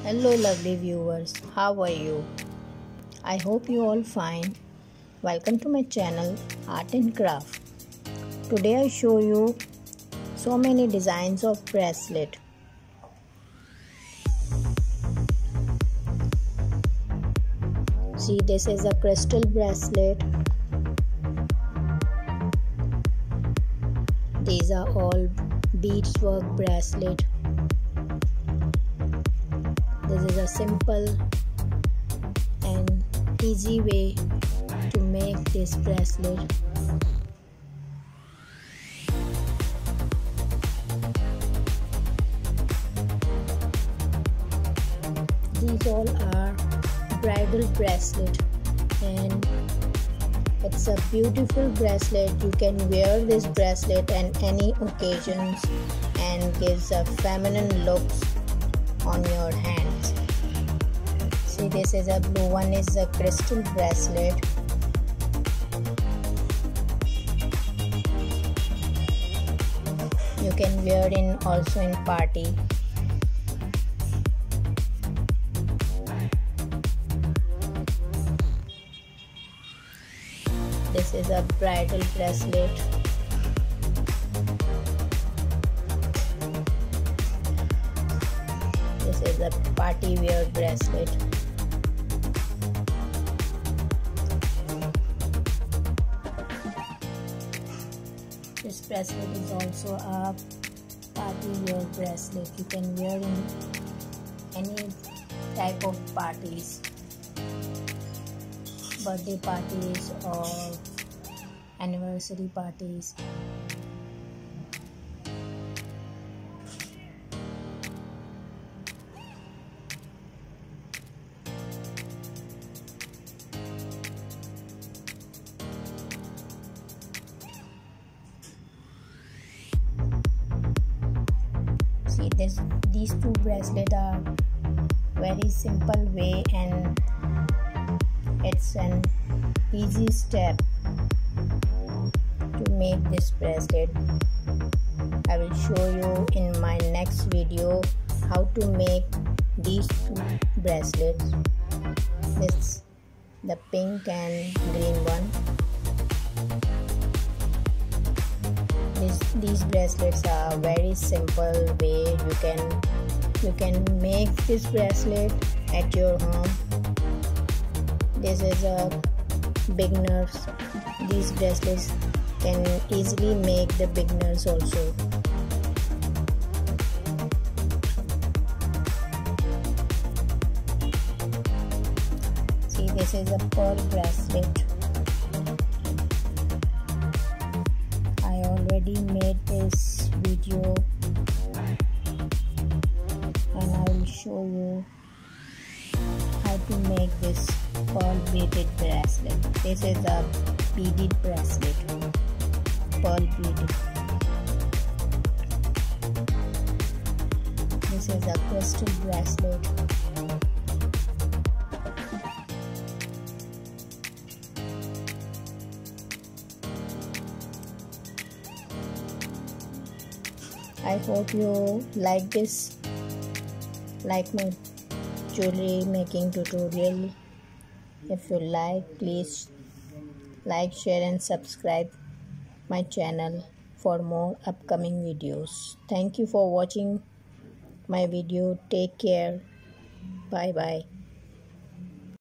Hello lovely viewers, how are you? I hope you all fine. Welcome to my channel Art and Craft. Today I show you so many designs of bracelet. See, this is a crystal bracelet. These are all beadswork bracelet. This is a simple and easy way to make this bracelet. These all are bridal bracelet and it's a beautiful bracelet. You can wear this bracelet on any occasions and gives a feminine looks on your hands. See, this is a blue one, is a crystal bracelet. You can wear in also in party. This is a bridal bracelet. This is a party wear bracelet. This bracelet is also a party wear bracelet. You can wear in any type of parties, birthday parties or anniversary parties. See, these two bracelets are very simple way and it's an easy step to make this bracelet. I will show you in my next video how to make these two bracelets. This the pink and green one. These bracelets are very simple way you can make this bracelet at your home. This is a beginners. These bracelets can easily make the beginners also. See, this is a pearl bracelet. I already made this video and I will show you how to make this pearl beaded bracelet. This is a beaded bracelet, pearl beaded. This is a crystal bracelet. I hope you like this, like my jewelry making tutorial. If you like, please like, share and subscribe my channel for more upcoming videos. Thank you for watching my video. Take care. Bye bye.